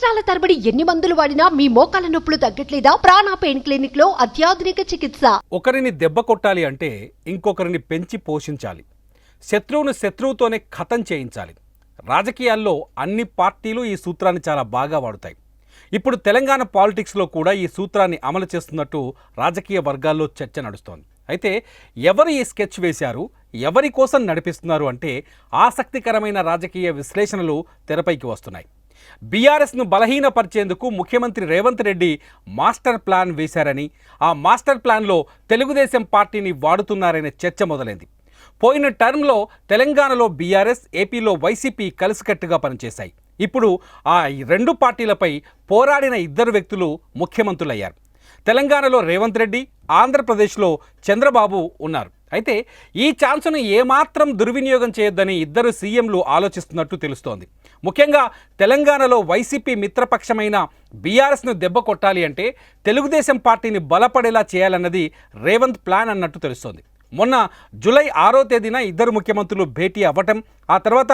సంవత్సరాల తరబడి ఎన్ని మందులు వాడినా మీ మోకాల నొప్పులు తగ్గట్లేదా? ప్రాణ పెయిన్ క్లినిక్ లో అత్యాధునిక చికిత్స. ఒకరిని దెబ్బ కొట్టాలి అంటే ఇంకొకరిని పెంచి పోషించాలి. శత్రువును శత్రువుతోనే ఖతం చేయించాలి. రాజకీయాల్లో అన్ని పార్టీలు ఈ సూత్రాన్ని చాలా బాగా వాడుతాయి. ఇప్పుడు తెలంగాణ పాలిటిక్స్లో కూడా ఈ సూత్రాన్ని అమలు చేస్తున్నట్టు రాజకీయ వర్గాల్లో చర్చ నడుస్తోంది. అయితే ఎవరు ఈ స్కెచ్ వేశారు, ఎవరి కోసం నడిపిస్తున్నారు అంటే ఆసక్తికరమైన రాజకీయ విశ్లేషణలు తెరపైకి వస్తున్నాయి. బీఆర్ఎస్ను బలహీనపరిచేందుకు ముఖ్యమంత్రి రేవంత్ రెడ్డి మాస్టర్ ప్లాన్ వేశారని, ఆ మాస్టర్ ప్లాన్లో తెలుగుదేశం పార్టీని వాడుతున్నారనే చర్చ మొదలైంది. పోయిన టర్మ్లో తెలంగాణలో బీఆర్ఎస్, ఏపీలో వైసీపీ కలిసికట్టుగా పనిచేశాయి. ఇప్పుడు ఆ రెండు పార్టీలపై పోరాడిన ఇద్దరు వ్యక్తులు ముఖ్యమంత్రులయ్యారు. తెలంగాణలో రేవంత్ రెడ్డి, ఆంధ్రప్రదేశ్లో చంద్రబాబు ఉన్నారు. అయితే ఈ ఛాన్సును ఏమాత్రం దుర్వినియోగం చేయొద్దని ఇద్దరు సీఎంలు ఆలోచిస్తున్నట్టు తెలుస్తోంది. ముఖ్యంగా తెలంగాణలో వైసీపీ మిత్రపక్షమైన బీఆర్ఎస్ను దెబ్బ కొట్టాలి అంటే తెలుగుదేశం పార్టీని బలపడేలా చేయాలన్నది రేవంత్ ప్లాన్ అన్నట్టు తెలుస్తోంది. మొన్న జూలై 6వ తేదీన ఇద్దరు ముఖ్యమంత్రులు భేటీ అవ్వటం, ఆ తర్వాత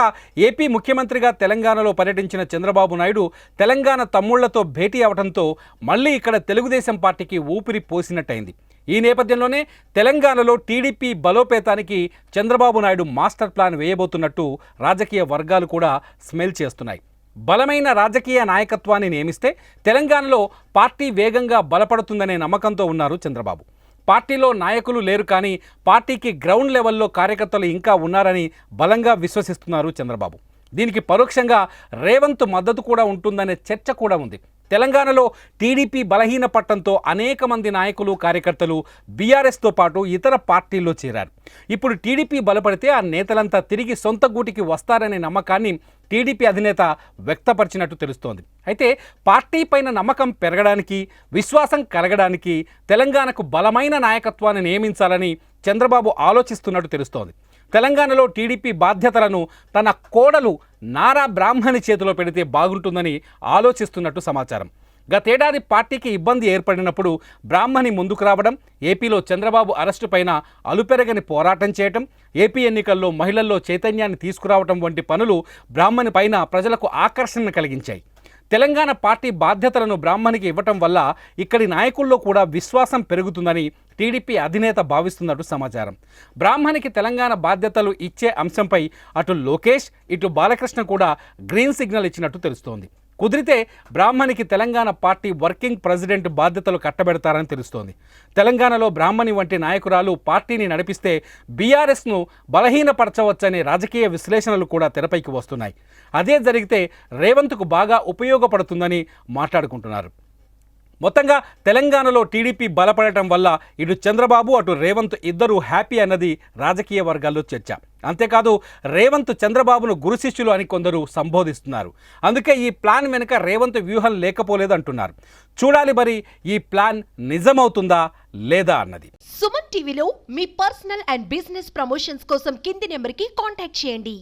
ఏపీ ముఖ్యమంత్రిగా తెలంగాణలో పర్యటించిన చంద్రబాబు నాయుడు తెలంగాణ తమ్ముళ్లతో భేటీ అవడంతో మళ్ళీ ఇక్కడ తెలుగుదేశం పార్టీకి ఊపిరి పోసినట్టయింది. ఈ నేపథ్యంలోనే తెలంగాణలో టీడీపీ బలోపేతానికి చంద్రబాబు నాయుడు మాస్టర్ ప్లాన్ వేయబోతున్నట్టు రాజకీయ వర్గాలు కూడా స్మెల్ చేస్తున్నాయి. బలమైన రాజకీయ నాయకత్వాన్ని నియమిస్తే తెలంగాణలో పార్టీ వేగంగా బలపడుతుందనే నమ్మకంతో ఉన్నారు చంద్రబాబు. పార్టీలో నాయకులు లేరు, కానీ పార్టీకి గ్రౌండ్ లెవెల్లో కార్యకర్తలు ఇంకా ఉన్నారని బలంగా విశ్వసిస్తున్నారు చంద్రబాబు. దీనికి పరోక్షంగా రేవంత్ మద్దతు కూడా ఉంటుందనే చర్చ కూడా ఉంది. తెలంగాణలో టీడీపీ బలహీనపడటంతో అనేక మంది నాయకులు, కార్యకర్తలు బీఆర్ఎస్తో పాటు ఇతర పార్టీల్లో చేరారు. ఇప్పుడు టీడీపీ బలపడితే ఆ నేతలంతా తిరిగి సొంత గూటికి వస్తారనే నమ్మకాన్ని టీడీపీ అధినేత వ్యక్తపరిచినట్టు తెలుస్తోంది. అయితే పార్టీ పైన నమ్మకం పెరగడానికి, విశ్వాసం కలగడానికి తెలంగాణకు బలమైన నాయకత్వాన్ని నియమించాలని చంద్రబాబు ఆలోచిస్తున్నట్టు తెలుస్తోంది. తెలంగాణలో టీడీపీ బాధ్యతలను తన కోడలు నారా బ్రాహ్మణి చేతిలో పెడితే బాగుంటుందని ఆలోచిస్తున్నట్టు సమాచారం. గతేడాది పార్టీకి ఇబ్బంది ఏర్పడినప్పుడు బ్రాహ్మణి ముందుకు రావడం, ఏపీలో చంద్రబాబు అరెస్టు పైన అలుపెరగని పోరాటం చేయటం, ఏపీ ఎన్నికల్లో మహిళల్లో చైతన్యాన్ని తీసుకురావటం వంటి పనులు బ్రాహ్మణి పైన ప్రజలకు ఆకర్షణ కలిగించాయి. తెలంగాణ పార్టీ బాధ్యతలను బ్రాహ్మణికి ఇవ్వటం వల్ల ఇక్కడి నాయకుల్లో కూడా విశ్వాసం పెరుగుతుందని టీడీపీ అధినేత భావిస్తున్నట్టు సమాచారం. బ్రాహ్మణికి తెలంగాణ బాధ్యతలు ఇచ్చే అంశంపై అటు లోకేష్, ఇటు బాలకృష్ణ కూడా గ్రీన్ సిగ్నల్ ఇచ్చినట్టు తెలుస్తోంది. కుదిరితే బ్రాహ్మణికి తెలంగాణ పార్టీ వర్కింగ్ ప్రెసిడెంట్ బాధ్యతలు కట్టబెడతారని తెలుస్తోంది. తెలంగాణలో బ్రాహ్మణి వంటి నాయకురాలు పార్టీని నడిపిస్తే బీఆర్ఎస్ను బలహీనపరచవచ్చనే రాజకీయ విశ్లేషణలు కూడా తెరపైకి వస్తున్నాయి. అదే జరిగితే రేవంత్కు బాగా ఉపయోగపడుతుందని మాట్లాడుకుంటున్నారు. మొత్తంగా తెలంగాణలో టీడీపీ బలపడటం వల్ల ఇటు చంద్రబాబు, అటు రేవంత్ ఇద్దరు హ్యాపీ అన్నది రాజకీయ వర్గాల్లో చర్చ. అంతేకాదు రేవంత్ చంద్రబాబును గురు శిష్యులు అని కొందరు సంబోధిస్తున్నారు. అందుకే ఈ ప్లాన్ వెనుక రేవంత్ వ్యూహం లేకపోలేదు అంటున్నారు. చూడాలి మరి ఈ ప్లాన్ నిజమవుతుందా లేదా అన్నది. సుమన్ టీవీలో మీ పర్సనల్ అండ్ బిజినెస్ ప్రమోషన్స్ కోసం కింది నెంబర్కి కాంటాక్ట్ చేయండి.